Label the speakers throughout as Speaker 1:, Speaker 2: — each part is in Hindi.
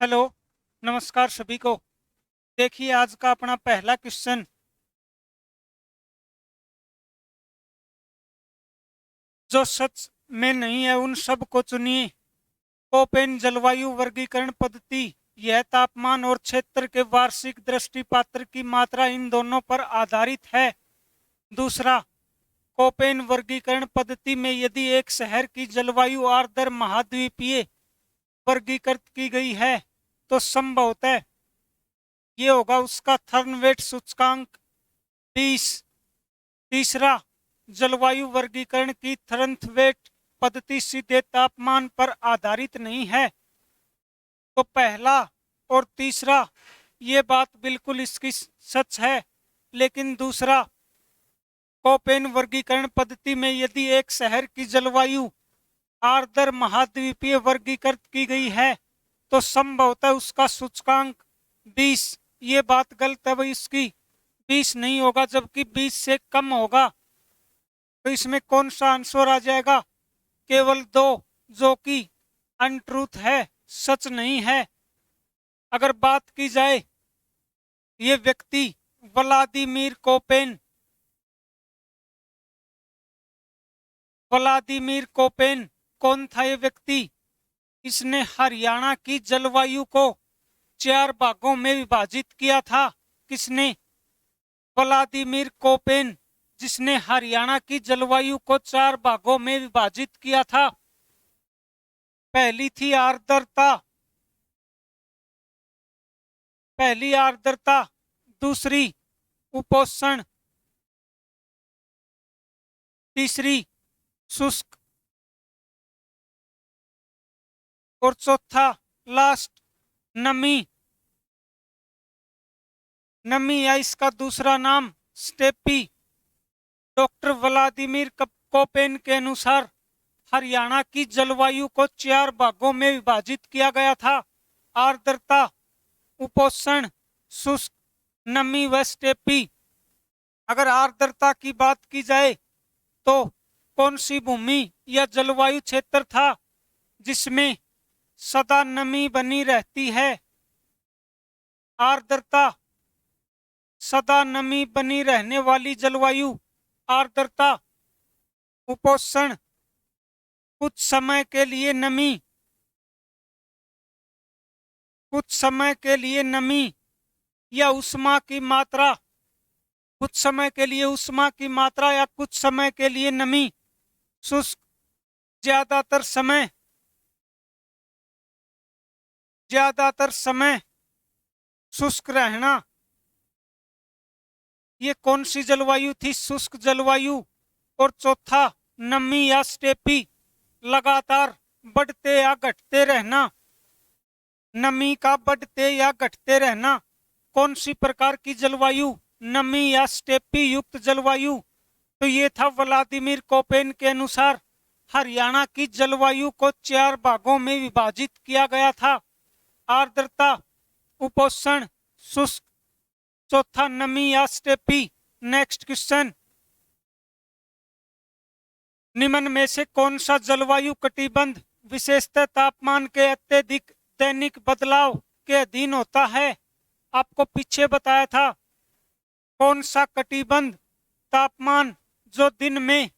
Speaker 1: हेलो, नमस्कार सभी को। देखिए आज का अपना पहला क्वेश्चन। जो सच में नहीं है उन सब को चुनिए। कोपेन जलवायु वर्गीकरण पद्धति यह तापमान और क्षेत्र के वार्षिक दृष्टिपात्र की मात्रा इन दोनों पर आधारित है। दूसरा, कोपेन वर्गीकरण पद्धति में यदि एक शहर की जलवायु आर्द्र महाद्वीपीय वर्गीकृत की गई है तो संभवतः ये होगा उसका थर्नवेट सूचकांक 20। तीसरा, जलवायु वर्गीकरण की थर्नवेट पद्धति सीधे तापमान पर आधारित नहीं है। तो पहला और तीसरा ये बात बिल्कुल इसकी सच है, लेकिन दूसरा, कोपेन वर्गीकरण पद्धति में यदि एक शहर की जलवायु आर्द्र महाद्वीपीय वर्गीकृत की गई है तो संभवतः उसका सूचकांक 20। ये बात गलत है, वही इसकी 20 नहीं होगा, जबकि 20 से कम होगा। तो इसमें कौन सा आंसर आ जाएगा? केवल 2, जो कि अनट्रूथ है, सच नहीं है। अगर बात की जाए ये व्यक्ति व्लादिमीर कोपेन कौन था ये व्यक्ति? इसने हरियाणा की जलवायु को 4 भागों में विभाजित किया था। किसने? व्लादिमीर कोपेन, जिसने हरियाणा की जलवायु को 4 भागों में विभाजित किया था। पहली थी आर्द्रता, दूसरी उपोष्ण, तीसरी शुष्क और चौथा लास्ट नमी या इसका दूसरा नाम स्टेपी। डॉक्टर व्लादिमीर कोपेन के अनुसार हरियाणा की जलवायु को 4 भागों में विभाजित किया गया था: आर्द्रता, उपोष्ण, शुष्क, नमी व स्टेपी। अगर आर्द्रता की बात की जाए तो कौन सी भूमि या जलवायु क्षेत्र था जिसमें सदा नमी बनी रहती है? आर्द्रता, सदा नमी बनी रहने वाली जलवायु आर्द्रता। उपोष्ण, कुछ समय के लिए नमी या उष्मा की मात्रा, कुछ समय के लिए उष्मा की मात्रा या कुछ समय के लिए नमी। शुष्क, ज्यादातर समय शुष्क रहना। ये कौन सी जलवायु थी? शुष्क जलवायु। और चौथा नमी या स्टेपी, लगातार बढ़ते या घटते रहना। नमी का बढ़ते या घटते रहना। कौन सी प्रकार की जलवायु? नमी या स्टेपी युक्त जलवायु। तो ये था व्लादिमीर कोपेन के अनुसार हरियाणा की जलवायु को 4 भागों में विभाजित किया गया था: आर्द्रता, उपोष्ण, शुष्क, चौथा नमी या स्टेपी। नेक्स्ट क्वेश्चन, निम्न में से कौन सा जलवायु कटिबंध विशेषतः तापमान के अत्यधिक दैनिक बदलाव के अधीन होता है? आपको पीछे बताया था कौन सा कटिबंध तापमान जो दिन में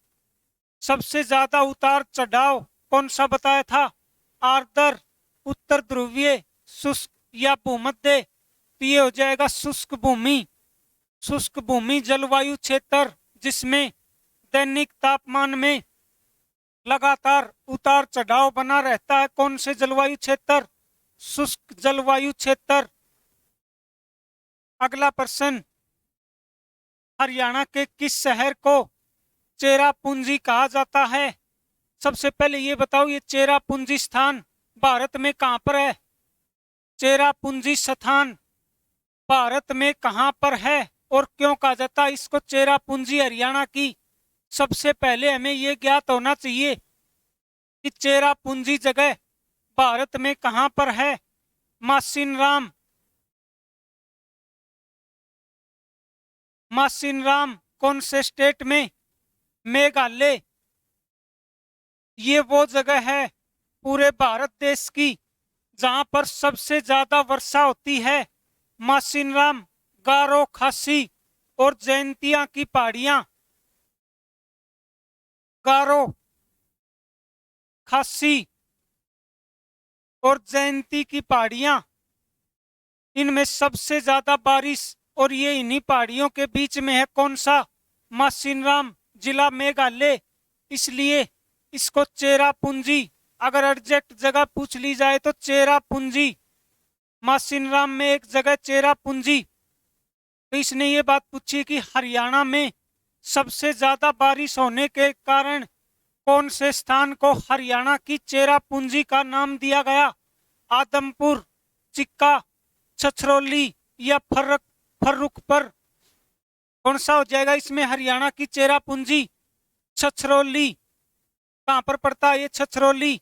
Speaker 1: सबसे ज्यादा उतार चढ़ाव, कौन सा बताया था? आर्द्र, उत्तर ध्रुवीय, शुष्क या भूमध्य। तो ये हो जाएगा शुष्क भूमि। शुष्क भूमि जलवायु क्षेत्र जिसमें दैनिक तापमान में लगातार उतार चढ़ाव बना रहता है। कौन से जलवायु क्षेत्र? शुष्क जलवायु क्षेत्र। अगला प्रश्न, हरियाणा के किस शहर को चेरापूंजी कहा जाता है? सबसे पहले ये बताओ, ये चेरापूंजी स्थान भारत में कहां पर है? चेरापूंजी स्थान भारत में कहां पर है और क्यों कहा जाता है इसको चेरापूंजी हरियाणा की? सबसे पहले हमें यह ज्ञात होना चाहिए कि चेरापूंजी जगह भारत में कहां पर है। मासिनराम कौन से स्टेट में? मेघालय। ये वो जगह है पूरे भारत देश की जहां पर सबसे ज्यादा वर्षा होती है? मासिनराम, गारो, खासी और जयंतिया की पहाड़ियां। गारो, खासी और जयंती की पहाड़ियां, इनमें सबसे ज्यादा बारिश और ये इन्हीं पहाड़ियों के बीच में है। कौन सा? मासिनराम, जिला मेघालय। इसलिए इसको चेरापूंजी, अगर एग्जैक्ट जगह पूछ ली जाए तो चेरापूंजी। मासिनराम में एक जगह चेरापूंजी। तो इसने ये बात पूछी कि हरियाणा में सबसे ज्यादा बारिश होने के कारण कौन से स्थान को हरियाणा की चेरापूंजी का नाम दिया गया? आदमपुर, चिक्का, छछरौली या फर्रुखपुर? कौन सा हो जाएगा इसमें हरियाणा की चेरापूंजी? छछरौली। कहां पर पड़ता है ये छछरौली?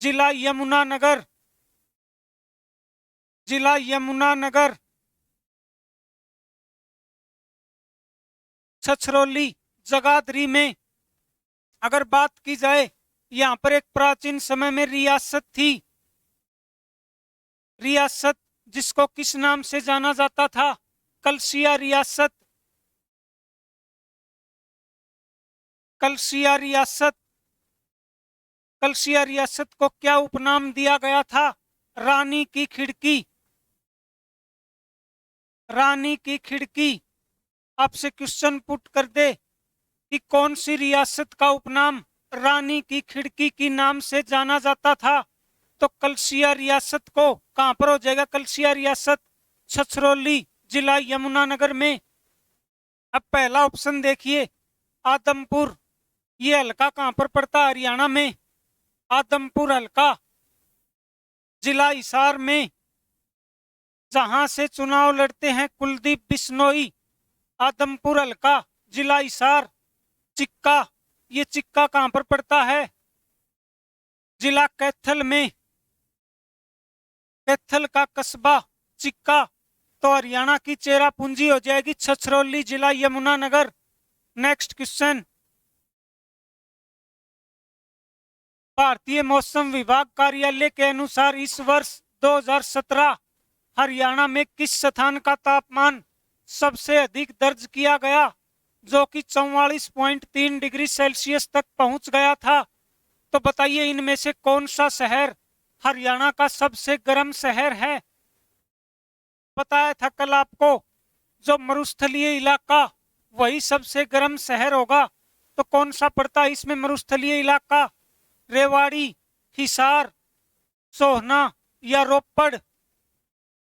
Speaker 1: जिला यमुनानगर। जिला यमुनानगर। छछरौली जगाधरी में। अगर बात की जाए, यहां पर एक प्राचीन समय में रियासत थी। रियासत जिसको किस नाम से जाना जाता था? कलसिया रियासत। कलसिया रियासत। कलसिया रियासत को क्या उपनाम दिया गया था? रानी की खिड़की। रानी की खिड़की। आपसे क्वेश्चन पुट कर दे कि कौन सी रियासत का उपनाम रानी की खिड़की की नाम से जाना जाता था? तो कलसिया रियासत को। कहां पर हो जाएगा कलसिया रियासत? छछरौली, जिला यमुनानगर में। अब पहला ऑप्शन देखिए, आदमपुर। ये हल्का कहां पर पड़ता है? हरियाणा में। आदमपुर हल्का जिला हिसार में, जहां से चुनाव लड़ते हैं कुलदीप बिश्नोई। आदमपुर हल्का जिला हिसार। चिक्का, ये चिक्का कहां पर पड़ता है? जिला कैथल में। कैथल का कस्बा चिक्का। तो हरियाणा की चेरापूंजी हो जाएगी छछरौली, जिला यमुनानगर। नेक्स्ट क्वेश्चन, भारतीय मौसम विभाग कार्यालय के अनुसार इस वर्ष 2017 हरियाणा में किस स्थान का तापमान सबसे अधिक दर्ज किया गया, जो कि 44.3 डिग्री सेल्सियस तक पहुंच गया था? तो बताइए इनमें से कौन सा शहर हरियाणा का सबसे गर्म शहर है? बताया था कल आपको, जो मरुस्थलीय इलाका वही सबसे गर्म शहर होगा। तो कौन सा पड़ता है इसमें मरुस्थलीय इलाका? रेवाड़ी, हिसार, सोहना या रोपड़?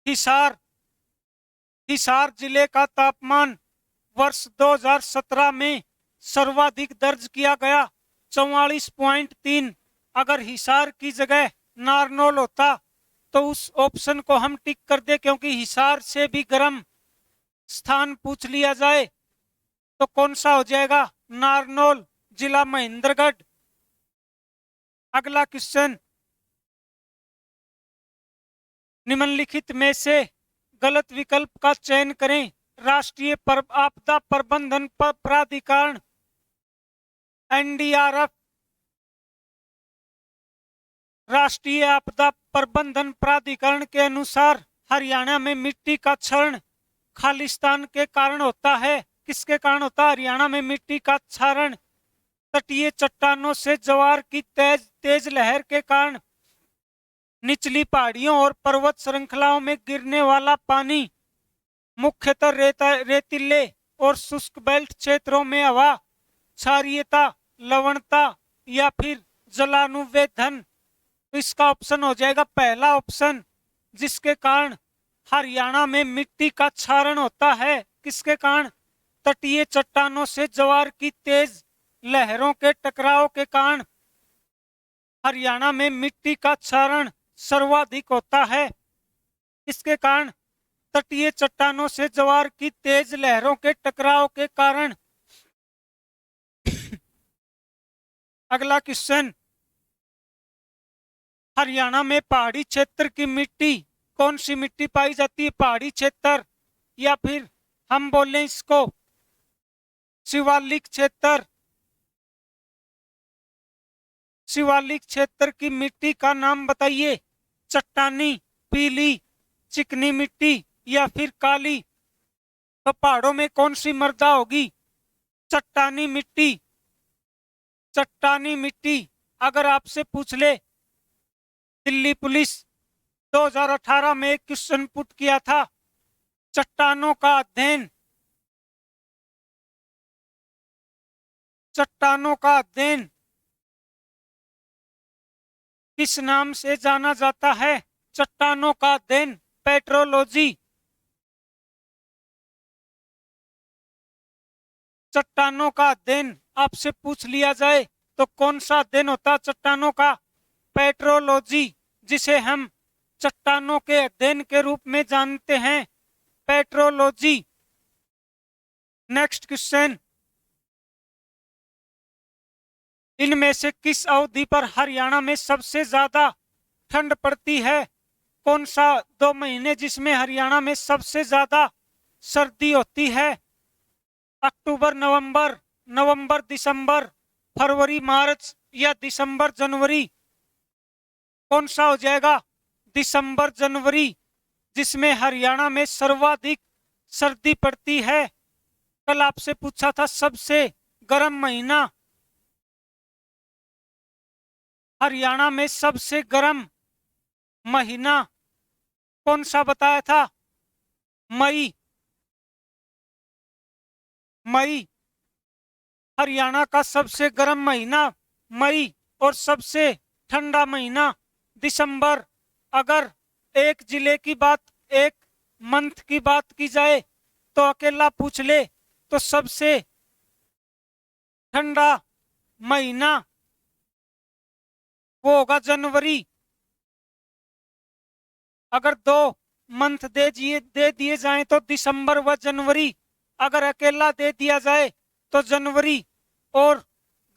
Speaker 1: हिसार। हिसार जिले का तापमान वर्ष 2017 में सर्वाधिक दर्ज किया गया 44.3। अगर हिसार की जगह नारनौल होता तो उस ऑप्शन को हम टिक कर दे, क्योंकि हिसार से भी गर्म स्थान पूछ लिया जाए तो कौन सा हो जाएगा? नारनौल, जिला महेंद्रगढ़। अगला क्वेश्चन, निम्नलिखित में से गलत विकल्प का चयन करें। राष्ट्रीय आपदा प्रबंधन प्राधिकरण एनडीआरएफ। राष्ट्रीय आपदा प्रबंधन प्राधिकरण के अनुसार हरियाणा में मिट्टी का क्षरण खालिस्तान के कारण होता है। किसके कारण होता है हरियाणा में मिट्टी का क्षरण? तटीय चट्टानों से ज्वार की तेज तेज लहर के कारण, निचली पहाड़ियों और पर्वत श्रृंखलाओं में गिरने वाला पानी, मुख्यतः रेतीले और शुष्क बेल्ट क्षेत्रों में हवा क्षारीयता, लवणता या फिर जलानुवेधन? तो इसका ऑप्शन हो जाएगा पहला ऑप्शन, जिसके कारण हरियाणा में मिट्टी का क्षरण होता है। किसके कारण? तटीय चट्टानों से ज्वार की तेज लहरों के टकराव के कारण हरियाणा में मिट्टी का क्षरण सर्वाधिक होता है। इसके कारण तटीय चट्टानों से ज्वार की तेज लहरों के टकराव के कारण। अगला क्वेश्चन, हरियाणा में पहाड़ी क्षेत्र की मिट्टी, कौन सी मिट्टी पाई जाती है? पहाड़ी क्षेत्र या फिर हम बोलें इसको शिवालिक क्षेत्र। शिवालिक क्षेत्र की मिट्टी का नाम बताइए। चट्टानी, पीली, चिकनी मिट्टी या फिर काली। तो पहाड़ों में कौन सी मृदा होगी? चट्टानी मिट्टी। चट्टानी मिट्टी। अगर आपसे पूछ ले, दिल्ली पुलिस 2018 में एक क्वेश्चन पुट किया था, चट्टानों का अध्ययन, चट्टानों का अध्ययन किस नाम से जाना जाता है? चट्टानों का अध्ययन पेट्रोलॉजी। चट्टानों का अध्ययन आपसे पूछ लिया जाए तो कौन सा अध्ययन होता है चट्टानों का? पेट्रोलॉजी, जिसे हम चट्टानों के अध्ययन के रूप में जानते हैं, पेट्रोलॉजी। नेक्स्ट क्वेश्चन, इनमें से किस अवधि पर हरियाणा में सबसे ज्यादा ठंड पड़ती है? कौन सा 2 महीने जिसमें हरियाणा में सबसे ज्यादा सर्दी होती है? अक्टूबर नवंबर, नवंबर दिसंबर, फरवरी मार्च या दिसंबर जनवरी? कौन सा हो जाएगा? दिसंबर जनवरी, जिसमें हरियाणा में सर्वाधिक सर्दी पड़ती है। कल आपसे पूछा था सबसे गर्म महीना, हरियाणा में सबसे गर्म महीना कौन सा बताया था? मई। मई। हरियाणा का सबसे गर्म महीना मई और सबसे ठंडा महीना दिसंबर। अगर एक जिले की बात, एक मंथ की बात की जाए तो अकेला पूछ ले तो सबसे ठंडा महीना वो होगा जनवरी। अगर 2 मंथ दे दिए जाएं तो दिसंबर व जनवरी। अगर अकेला दे दिया जाए तो जनवरी और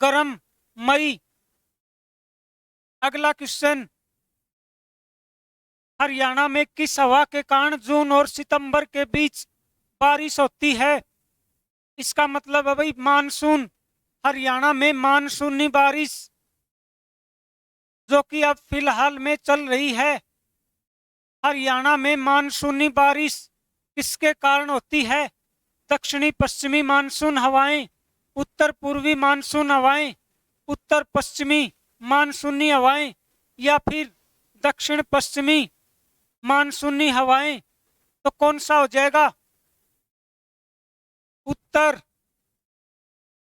Speaker 1: गर्म मई। अगला क्वेश्चन, हरियाणा में किस हवा के कारण जून और सितंबर के बीच बारिश होती है? इसका मतलब है भाई मानसून। हरियाणा में मानसूनी बारिश जो कि अब फिलहाल में चल रही है। हरियाणा में मानसूनी बारिश किसके कारण होती है? दक्षिणी पश्चिमी मानसून हवाएं, उत्तर पूर्वी मानसून हवाएं, उत्तर पश्चिमी मानसूनी हवाएं या फिर दक्षिण पश्चिमी मानसूनी हवाएं? तो कौन सा हो जाएगा? उत्तर,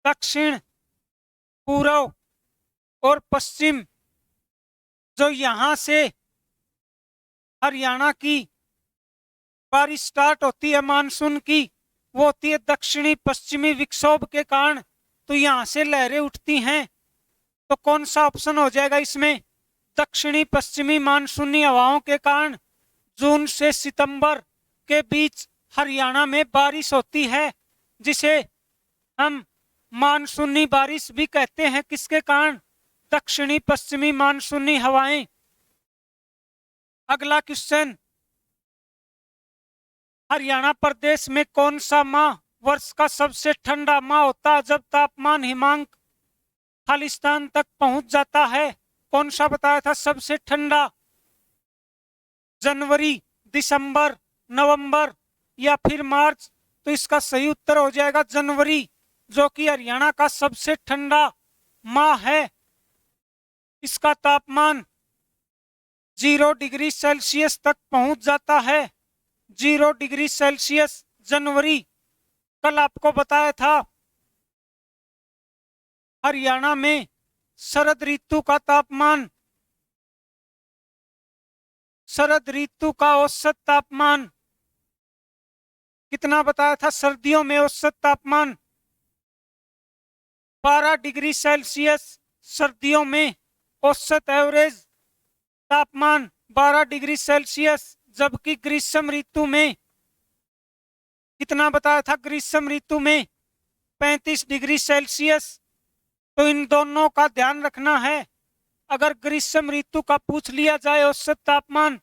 Speaker 1: दक्षिण, पूर्व और पश्चिम। जो यहां से हरियाणा की बारिश स्टार्ट होती है मानसून की, वो होती है दक्षिणी पश्चिमी विक्षोभ के कारण। तो यहां से लहरें उठती हैं। तो कौन सा ऑप्शन हो जाएगा इसमें? दक्षिणी पश्चिमी मानसूनी हवाओं के कारण जून से सितंबर के बीच हरियाणा में बारिश होती है, जिसे हम मानसूनी बारिश भी कहते हैं। किसके कारण? दक्षिणी पश्चिमी मानसूनी हवाएं। अगला क्वेश्चन, हरियाणा प्रदेश में कौन सा माह वर्ष का सबसे ठंडा माह होता है जब तापमान हिमांक खालिस्तान तक पहुंच जाता है? कौन सा बताया था सबसे ठंडा? जनवरी, दिसंबर, नवंबर या फिर मार्च? तो इसका सही उत्तर हो जाएगा जनवरी, जो कि हरियाणा का सबसे ठंडा माह है। इसका तापमान 0 डिग्री सेल्सियस तक पहुंच जाता है। 0 डिग्री सेल्सियस जनवरी। कल आपको बताया था हरियाणा में शरद ऋतु का तापमान, शरद ऋतु का औसत तापमान कितना बताया था? सर्दियों में औसत तापमान 12 डिग्री सेल्सियस। सर्दियों में औसत एवरेज तापमान 12 डिग्री सेल्सियस। जबकि ग्रीष्म ऋतु में कितना बताया था? ग्रीष्म ऋतु में 35 डिग्री सेल्सियस। तो इन दोनों का ध्यान रखना है। अगर ग्रीष्म ऋतु का पूछ लिया जाए औसत तापमान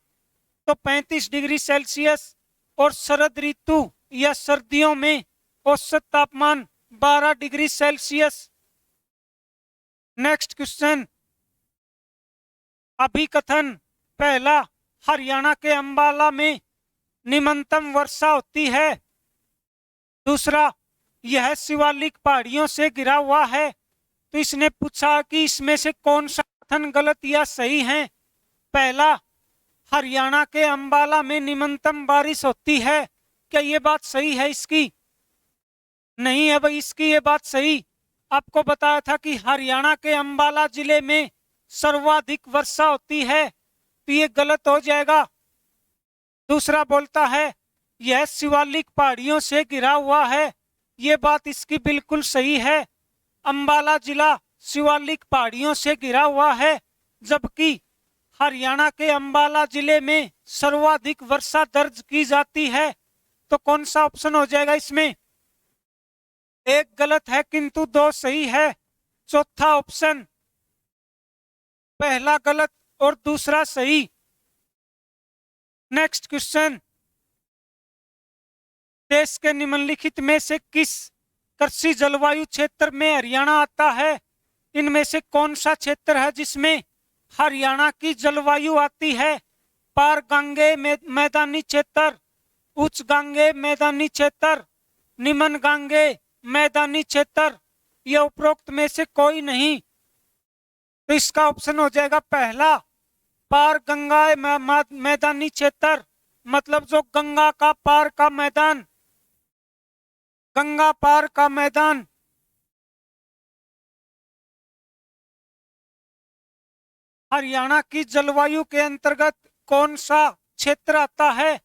Speaker 1: तो 35 डिग्री सेल्सियस, और शरद ऋतु या सर्दियों में औसत तापमान 12 डिग्री सेल्सियस। नेक्स्ट क्वेश्चन, अभिकथन पहला, हरियाणा के अंबाला में निम्नतम वर्षा होती है। दूसरा, यह शिवालिक पहाड़ियों से घिरा हुआ है। तो इसने पूछा कि इसमें से कौन सा कथन गलत या सही है। पहला, हरियाणा के अंबाला में निम्नतम बारिश होती है, क्या ये बात सही है इसकी? नहीं है भाई, इसकी ये बात सही। आपको बताया था कि हरियाणा के अंबाला जिले में सर्वाधिक वर्षा होती है, तो ये गलत हो जाएगा। दूसरा बोलता है यह शिवालिक पहाड़ियों से घिरा हुआ है, ये बात इसकी बिल्कुल सही है। अंबाला जिला शिवालिक पहाड़ियों से घिरा हुआ है, जबकि हरियाणा के अंबाला जिले में सर्वाधिक वर्षा दर्ज की जाती है। तो कौन सा ऑप्शन हो जाएगा इसमें? एक गलत है किंतु दो सही है। चौथा ऑप्शन, पहला गलत और दूसरा सही। नेक्स्ट क्वेश्चन, देश के निम्नलिखित में से किस कृषि जलवायु क्षेत्र में हरियाणा आता है? इनमें से कौन सा क्षेत्र है जिसमें हरियाणा की जलवायु आती है? पार गांगे मैदानी क्षेत्र, उच्च गांगे मैदानी क्षेत्र, निम्न गांगे मैदानी क्षेत्र, या उपरोक्त में से कोई नहीं। तो इसका ऑप्शन हो जाएगा पहला, पार गंगा मैदानी क्षेत्र, मतलब जो गंगा का पार का मैदान, गंगा पार का मैदान। हरियाणा की जलवायु के अंतर्गत कौन सा क्षेत्र आता है?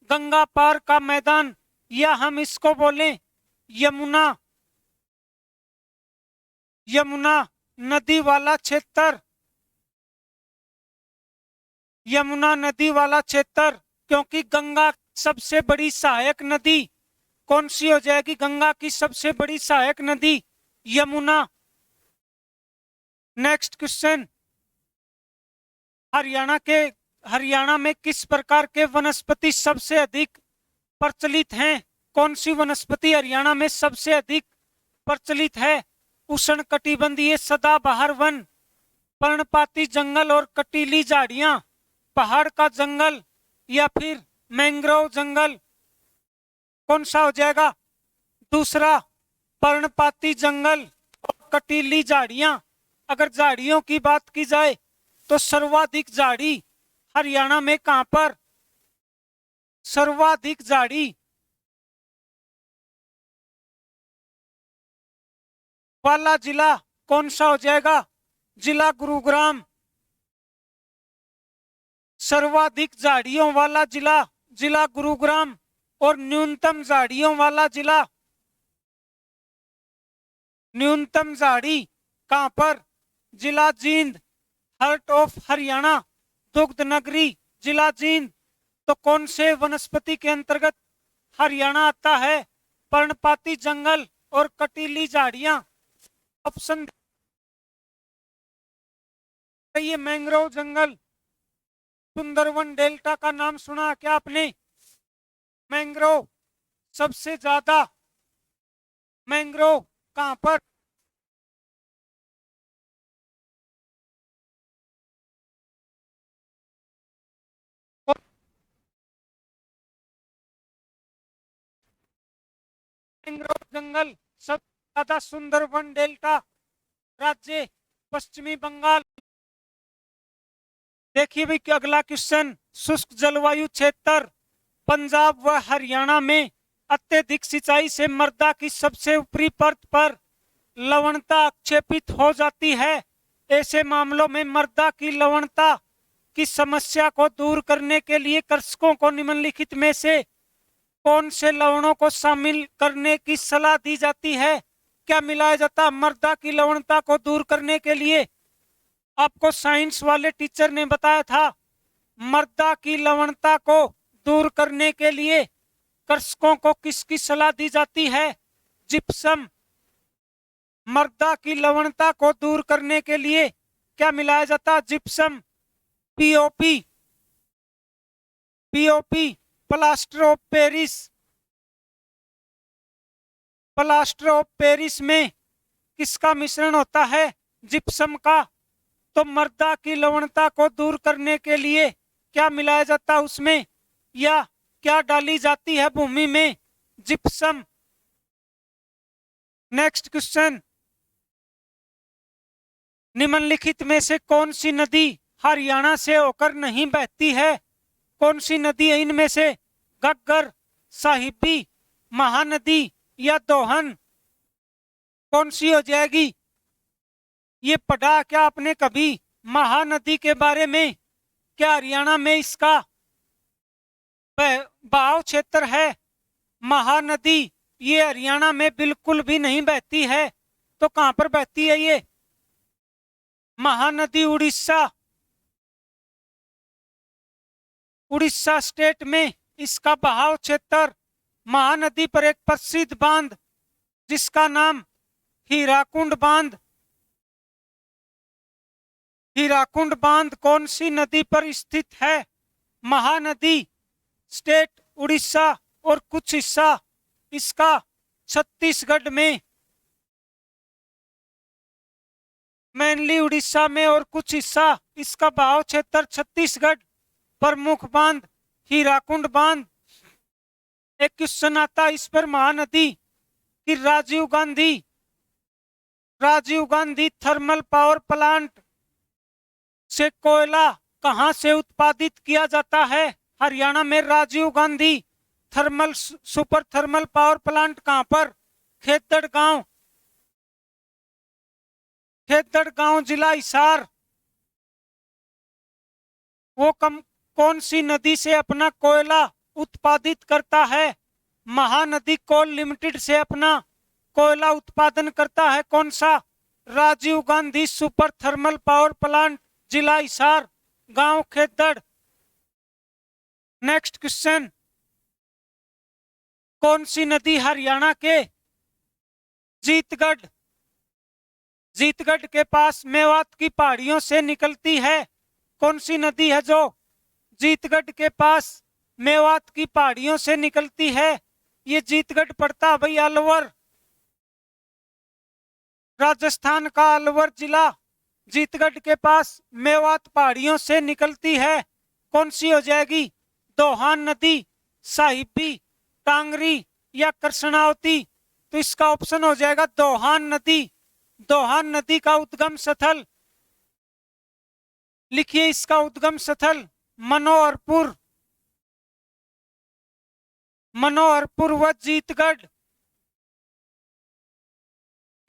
Speaker 1: गंगा पार का मैदान, या हम इसको बोलें यमुना नदी वाला क्षेत्र। यमुना नदी वाला क्षेत्र, क्योंकि गंगा सबसे बड़ी सहायक नदी कौन सी हो जाएगी? गंगा की सबसे बड़ी सहायक नदी यमुना। नेक्स्ट क्वेश्चन, हरियाणा में किस प्रकार के वनस्पति सबसे अधिक प्रचलित हैं? कौन सी वनस्पति हरियाणा में सबसे अधिक प्रचलित है? उष्णकटिबंधीय सदाबहार वन, पर्णपाती जंगल और कटीली झाड़ियां, पहाड़ का जंगल, या फिर मैंग्रोव जंगल? कौन सा हो जाएगा? दूसरा, पर्णपाती जंगल और कटीली झाड़ियां। अगर झाड़ियों की बात की जाए तो सर्वाधिक झाड़ी हरियाणा में कहां पर? सर्वाधिक झाड़ी वाला जिला कौन सा हो जाएगा? जिला गुरुग्राम। सर्वाधिक झाड़ियों वाला जिला जिला गुरुग्राम, और न्यूनतम झाड़ियों वाला जिला, न्यूनतम झाड़ी कहां पर? जिला जींद, हार्ट ऑफ हरियाणा, दुग्ध नगरी जिला जींद। तो कौन से वनस्पति के अंतर्गत हरियाणा आता है? पर्णपाती जंगल और कटीली झाड़ियां। ऑप्शन, ये मैंग्रोव जंगल। सुंदरवन डेल्टा का नाम सुना क्या आपने? मैंग्रोव, सबसे ज्यादा मैंग्रोव कहां पर? मैंग्रोव जंगल सबसे ज्यादा सुंदरवन डेल्टा, राज्य पश्चिमी बंगाल। देखिए भाई कि अगला क्वेश्चन, शुष्क जलवायु क्षेत्र पंजाब व हरियाणा में अत्यधिक सिंचाई से मृदा की सबसे ऊपरी परत पर लवणता आक्षेपित हो जाती है। ऐसे मामलों में मृदा की लवणता की समस्या को दूर करने के लिए कृषकों को निम्नलिखित में से कौन से लवणों को शामिल करने की सलाह दी जाती है? क्या मिलाया जाता मृदा की लवणता को दूर करने के लिए? आपको साइंस वाले टीचर ने बताया था, मृदा की लवणता को दूर करने के लिए कृषकों को किसकी सलाह दी जाती है? जिप्सम। मृदा की लवणता को दूर करने के लिए क्या मिलाया जाता? Gypsum, POP, plaster of Paris. Plaster of Paris में किसका मिश्रण होता है? जिप्सम का। तो मृदा की लवणता को दूर करने के लिए क्या मिलाया जाता है उसमें, या क्या डाली जाती है भूमि में, जिप्सम। नेक्स्ट क्वेश्चन, निम्नलिखित में से कौन सी नदी हरियाणा से होकर नहीं बहती है? कौन सी नदी है इनमें से? घग्गर, साहिबी, महानदी या दोहन? कौन सी हो जाएगी? ये पढ़ा क्या आपने कभी महानदी के बारे में? क्या हरियाणा में इसका बहाव क्षेत्र है? महानदी ये हरियाणा में बिल्कुल भी नहीं बहती है। तो कहां पर बहती है ये महानदी? उड़ीसा, उड़ीसा स्टेट में इसका बहाव क्षेत्र। महानदी पर एक प्रसिद्ध बांध जिसका नाम हीराकुंड बांध। हीराकुंड बांध कौन सी नदी पर स्थित है? महानदी स्टेट उड़ीसा, और कुछ हिस्सा इसका छत्तीसगढ़ में, मेनली उड़ीसा में, और कुछ हिस्सा इसका बहाव क्षेत्र छत्तीसगढ़। प्रमुख बांध हीराकुंड बांध। एक क्वेश्चन आता है इस पर महानदी कि Rajiv Gandhi thermal power plant से कोयला कहां से उत्पादित किया जाता है? हरियाणा में Rajiv Gandhi thermal super thermal power plant कहां पर? खेतड़ गांव जिला हिसार। वो कौन सी नदी से अपना कोयला उत्पादित करता है? महानदी कोल लिमिटेड से अपना कोयला उत्पादन करता है। कौन सा? Rajiv Gandhi super thermal power plant, जिला हिसार, गांव खेतड़। नेक्स्ट क्वेश्चन, कौन सी नदी हरियाणा के जीतगढ़ के पास मेवात की पहाड़ियों से निकलती है? कौन सी नदी है जो जीतगढ़ के पास मेवात की पहाड़ियों से निकलती है? ये जीतगढ़ पड़ता भाई अलवर, राजस्थान का अलवर जिला, जीतगढ़ के पास मेवात पहाड़ियों से निकलती है। कौन सी हो जाएगी? दोहान नदी, साहिबी, टांगरी या कृष्णावती? तो इसका ऑप्शन हो जाएगा दोहान नदी। दोहान नदी का उद्गम स्थल लिखिए, इसका उद्गम स्थल मनोहरपुर व जीतगढ़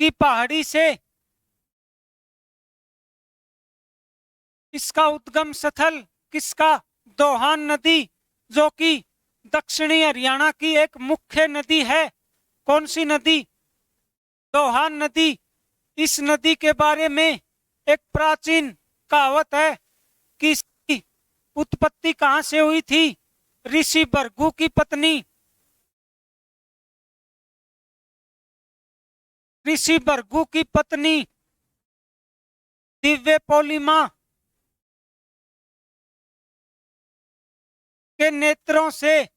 Speaker 1: की पहाड़ी से इसका उद्गम स्थल किसका? दोहान नदी, जो कि दक्षिणी हरियाणा की एक मुख्य नदी है। कौन सी नदी? दोहान नदी। इस नदी के बारे में एक प्राचीन कहावत है कि इसकी उत्पत्ति कहां से हुई थी? ऋषि भृगु की पत्नी, ऋषि भृगु की पत्नी दिव्य पौलिमा के नेत्रों से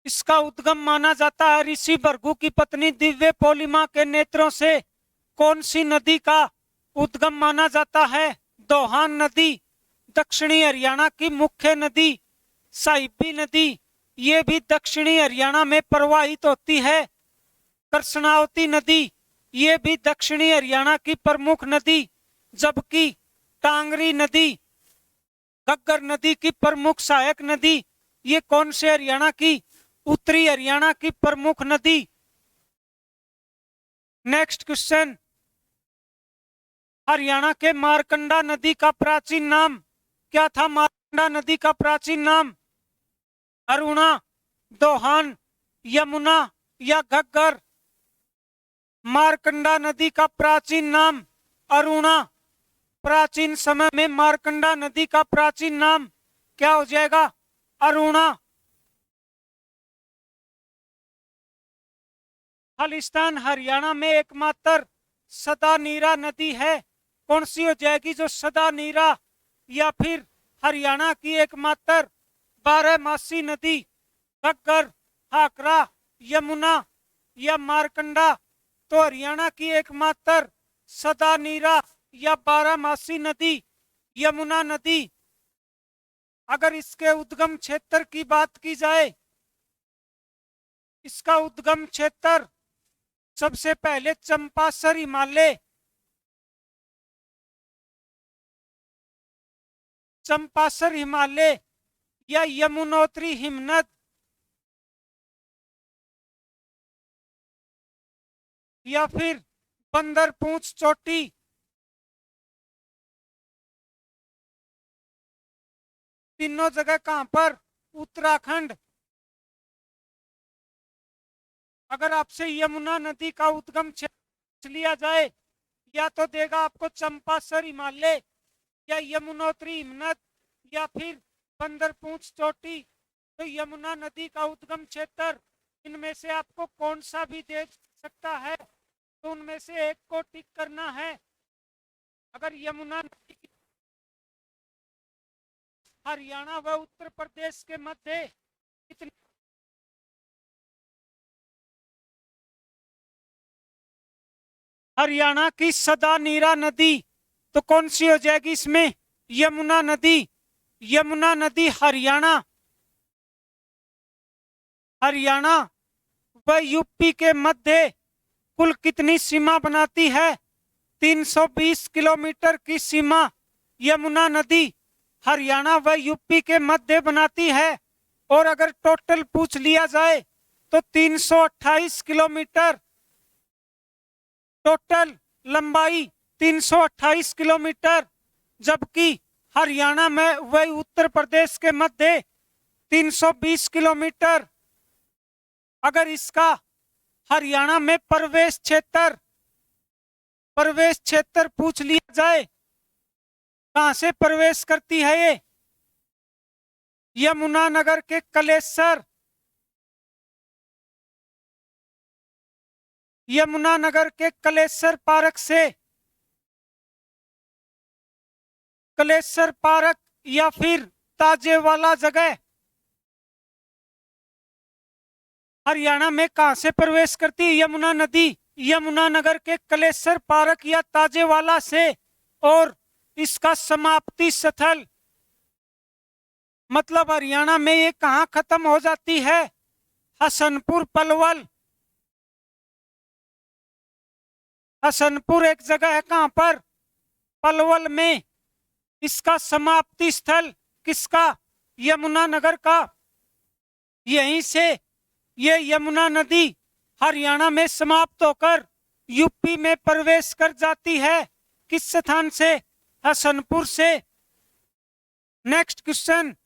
Speaker 1: इसका उद्गम माना जाता है। ऋषि भृगु की पत्नी दिव्य पौलिमा के नेत्रों से कौन सी नदी का उद्गम माना जाता है? दोहान नदी। दक्षिणी हरियाणा की मुख्य नदी साहिबी नदी, ये भी दक्षिणी हरियाणा में प्रवाहित होती है। कृष्णावती नदी, ये भी दक्षिणी हरियाणा की प्रमुख नदी, जबकि टांगरी नदी घग्गर नदी की प्रमुख सहायक नदी। ये कौन से हरियाणा की? उत्तरी हरियाणा की प्रमुख नदी। नेक्स्ट क्वेश्चन, हरियाणा के मारकंडा नदी का प्राचीन नाम क्या था? मारकंडा नदी का प्राचीन नाम अरुणा, दोहान, यमुना या घग्गर? मारकंडा नदी का प्राचीन नाम अरुणा। प्राचीन समय में मारकंडा नदी का प्राचीन नाम क्या हो जाएगा? अरुणा। खालिस्तान हरियाणा में एकमात्र सदा नीरा नदी है। कौन सी हो जाएगी जो सदा नीरा या फिर हरियाणा की एकमात्र 12मासी नदी? घग्गर, हाकरा, यमुना या मारकंडा? तो हरियाणा की एकमात्र सदा नीरा या 12मासी नदी यमुना नदी, अगर इसके उद्गम क्षेत्र की बात की जाए, इसका उद्गम क्षेत्र सबसे पहले चंपासर हिमालय, चंपासर हिमालय या यमुनोत्री हिमनद या फिर बंदरपूंछ चोटी, तीनों जगह कहां पर? उत्तराखंड। अगर आपसे यमुना नदी का उद्गम क्षेत्र लिया जाए, या तो देगा आपको चंपासर हिमालय या यमुनोत्री हिमनद या फिर बंदरपूंछ चोटी। तो यमुना नदी का उद्गम क्षेत्र इनमें से आपको कौन सा भी दे सकता है, तो उनमें से एक को टिक करना है। अगर यमुना नदी हरियाणा व उत्तर प्रदेश के मध्य कितनी, हरियाणा की सदा नीरा नदी, तो कौन सी हो जाएगी इसमें? यमुना नदी। यमुना नदी हरियाणा, हरियाणा व यूपी के मध्य कुल कितनी सीमा बनाती है? 320 किलोमीटर की सीमा यमुना नदी हरियाणा व यूपी के मध्य बनाती है। और अगर टोटल पूछ लिया जाए तो 328 किलोमीटर टोटल लंबाई, 328 किलोमीटर, जबकि हरियाणा में व उत्तर प्रदेश के मध्य 320 किलोमीटर। अगर इसका हरियाणा में प्रवेश क्षेत्र पूछ लिया जाए, कहां से प्रवेश करती है ये? यमुनानगर के कलेसर, यमुनानगर के कलेसर पार्क से, कलेसर पार्क या फिर ताजेवाला जगह हरियाणा में कहां से प्रवेश करती है यमुना नदी? यमुनानगर के कलेसर पार्क या ताजेवाला से। और इसका समाप्ति स्थल, मतलब हरियाणा में ये कहां खत्म हो जाती है? हसनपुर पलवल। हसनपुर एक जगह है, कहां पर? पलवल में। इसका समाप्ति स्थल किसका? यमुनानगर का। यहीं से ये यमुना नदी हरियाणा में समाप्त होकर यूपी में प्रवेश कर जाती है। किस स्थान से? हसनपुर से। नेक्स्ट क्वेश्चन,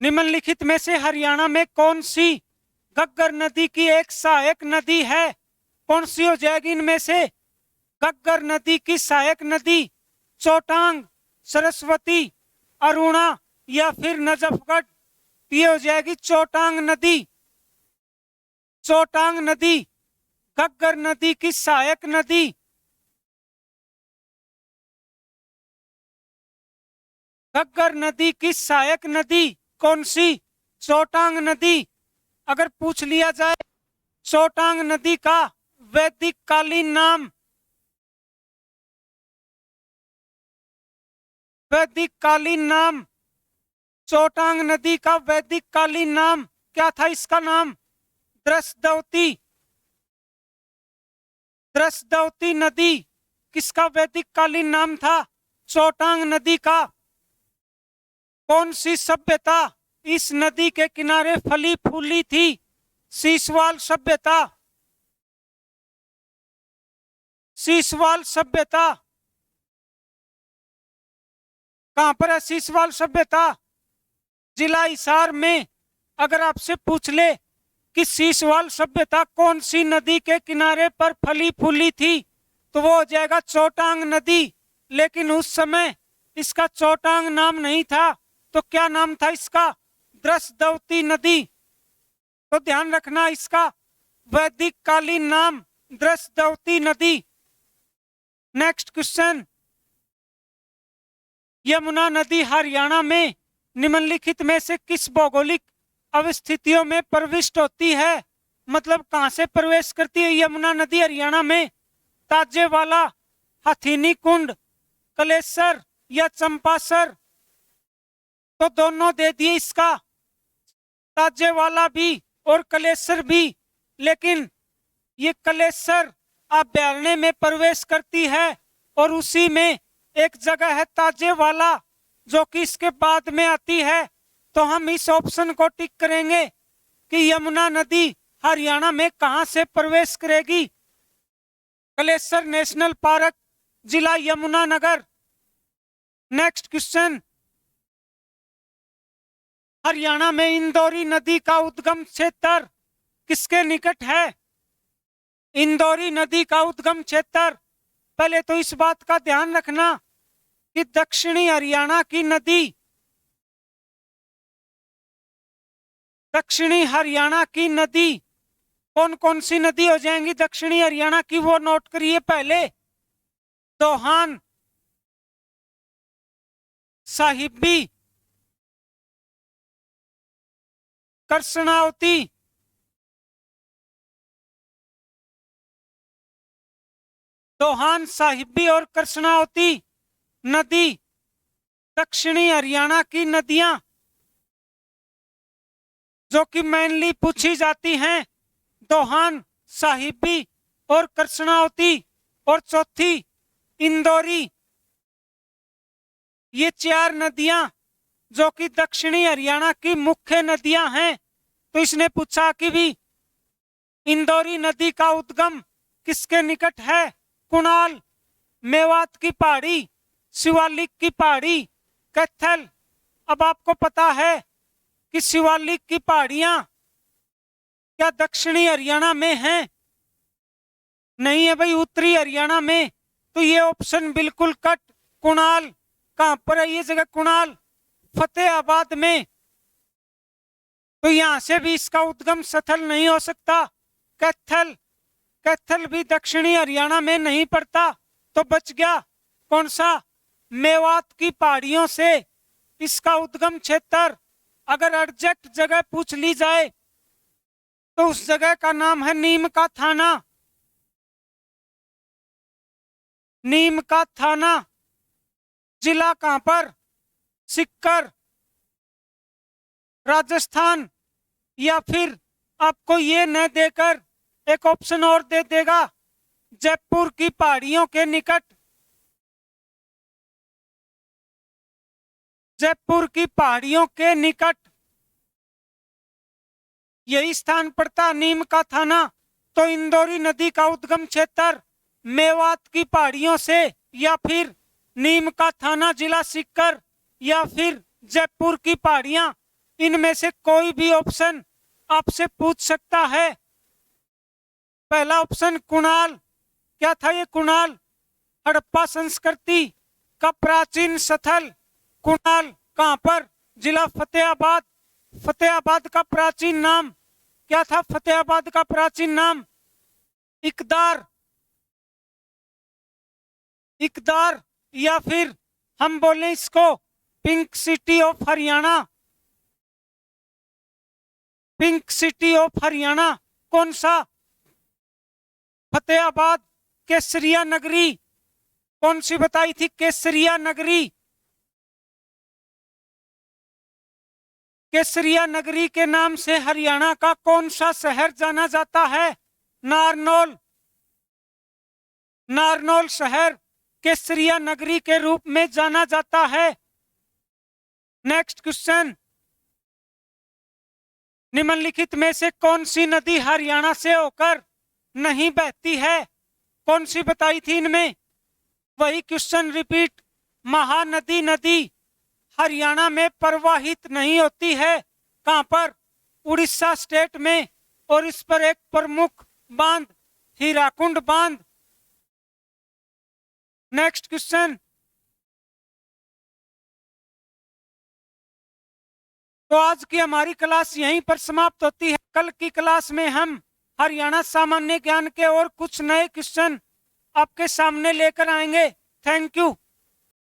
Speaker 1: निम्नलिखित में से हरियाणा में कौन सी घग्गर नदी की एक सहायक नदी है? कौन सी हो जाएगी इनमें से? घग्गर नदी की सहायक नदी चोटांग, सरस्वती, अरुणा या फिर नजफगढ़। ये हो जाएगी चोटांग नदी। चोटांग नदी घग्गर नदी की सहायक नदी। घग्गर नदी की सहायक नदी कौन सी? चोटांग नदी। अगर पूछ लिया जाए चोटांग नदी का वैदिक कालीन नाम, वैदिक कालीन नाम, चोटांग नदी का वैदिक कालीन नाम क्या था? इसका नाम द्रसदवती। द्रसदवती नदी किसका वैदिक कालीन नाम था? चोटांग नदी का। कौन सी सभ्यता इस नदी के किनारे फली फूली थी? सीसवाल सभ्यता। सीसवाल सभ्यता कहां पर है? सीसवाल सभ्यता जिला हिसार में। अगर आपसे पूछ ले कि सीसवाल सभ्यता कौन सी नदी के किनारे पर फली फूली थी, तो वो हो जाएगा चोटांग नदी। लेकिन उस समय इसका चोटांग नाम नहीं था, तो क्या नाम था इसका? द्रसदवती नदी। तो ध्यान रखना, इसका वैदिक कालीन नाम द्रसदवती नदी। नेक्स्ट क्वेश्चन, यमुना नदी हरियाणा में निम्नलिखित में से किस भौगोलिक अवस्थितियों में प्रविष्ट होती है? मतलब कहां से प्रवेश करती है यमुना नदी हरियाणा में? ताजेवाला, हथीनी कुंड, कलेसर या चंपासर, तो दोनों दे दिए इसका, ताजेवाला भी और कलेसर भी। लेकिन ये कलेसर अभ्यारण्य में प्रवेश करती है और उसी में एक जगह है ताजेवाला जो कि इसके बाद में आती है। तो हम इस ऑप्शन को टिक करेंगे कि यमुना नदी हरियाणा में कहां से प्रवेश करेगी। कलेसर नेशनल पार्क, जिला यमुनानगर। नेक्स्ट क्वेश्चन, हरियाणा में इंदौरी नदी का उद्गम क्षेत्र किसके निकट है? इंदौरी नदी का उद्गम क्षेत्र, पहले तो इस बात का ध्यान रखना कि दक्षिणी हरियाणा की नदी, दक्षिणी हरियाणा की नदी कौन कौन सी नदी हो जाएंगी दक्षिणी हरियाणा की, वो नोट करिए पहले। दोहान, साहिबी, कृष्णावती, दोहान, साहिबी और कृष्णावती नदी दक्षिणी हरियाणा की नदियां जो कि मेनली पूछी जाती हैं, दोहान, साहिबी और कृष्णावती, और चौथी इंदौरी। ये चार नदियां जो कि दक्षिणी हरियाणा की मुख्य नदियां हैं। तो इसने पूछा कि भी इंदौरी नदी का उद्गम किसके निकट है? कुणाल, मेवात की पहाड़ी, शिवालिक की पहाड़ी, कैथल। अब आपको पता है कि शिवालिक की पहाड़ियां क्या दक्षिणी हरियाणा में हैं? नहीं है भाई, उत्तरी हरियाणा में। तो ये ऑप्शन बिल्कुल कट। कुणाल कहां पर है? ये जगह कुणाल फतेहाबाद में। तो यहां से भी इसका उद्गम स्थल नहीं हो सकता। कैथल, कैथल भी दक्षिणी हरियाणा में नहीं पड़ता। तो बच गया कौन सा? मेवात की पहाड़ियों से इसका उद्गम क्षेत्र। अगर एग्जैक्ट जगह पूछ ली जाए तो उस जगह का नाम है नीम का थाना। नीम का थाना, जिला कहां पर? सिक्कर, राजस्थान। या फिर आपको ये न देकर एक ऑप्शन और दे देगा, जयपुर की पहाड़ियों के निकट। जयपुर की पहाड़ियों के निकट यही स्थान पड़ता, नीम का थाना। तो इंदौरी नदी का उद्गम क्षेत्र मेवात की पहाड़ियों से, या फिर नीम का थाना, जिला सीकर, या फिर जयपुर की पहाड़ियां, इनमें से कोई भी ऑप्शन आपसे पूछ सकता है। पहला ऑप्शन कुणाल, क्या था ये? कुणाल हड़प्पा संस्कृति का प्राचीन स्थल। कुणाल कहां पर? जिला फतेहाबाद। फतेहाबाद का प्राचीन नाम क्या था? फतेहाबाद का प्राचीन नाम इकदार। इकदार, या फिर हम बोले इसको pink city of Haryana. Pink city of Haryana कौन सा? फतेहाबाद। केसरिया नगरी कौन सी बताई थी? केसरिया नगरी। केसरिया नगरी के नाम से हरियाणा का कौन सा शहर जाना जाता है? नारनौल। नारनौल शहर केसरिया नगरी के रूप में जाना जाता है। नेक्स्ट क्वेश्चन, निम्नलिखित में से कौन सी नदी हरियाणा से होकर नहीं बहती है? कौन सी बताई थी इनमें? वही क्वेश्चन रिपीट। महानदी नदी हरियाणा में प्रवाहित नहीं होती है। कहां पर? उड़ीसा स्टेट में। और इस पर एक प्रमुख बांध हीराकुंड बांध। नेक्स्ट क्वेश्चन, तो आज की हमारी क्लास यहीं पर समाप्त होती है। कल की क्लास में हम हरियाणा सामान्य ज्ञान के और कुछ नए क्वेश्चन आपके सामने लेकर आएंगे। Thank you.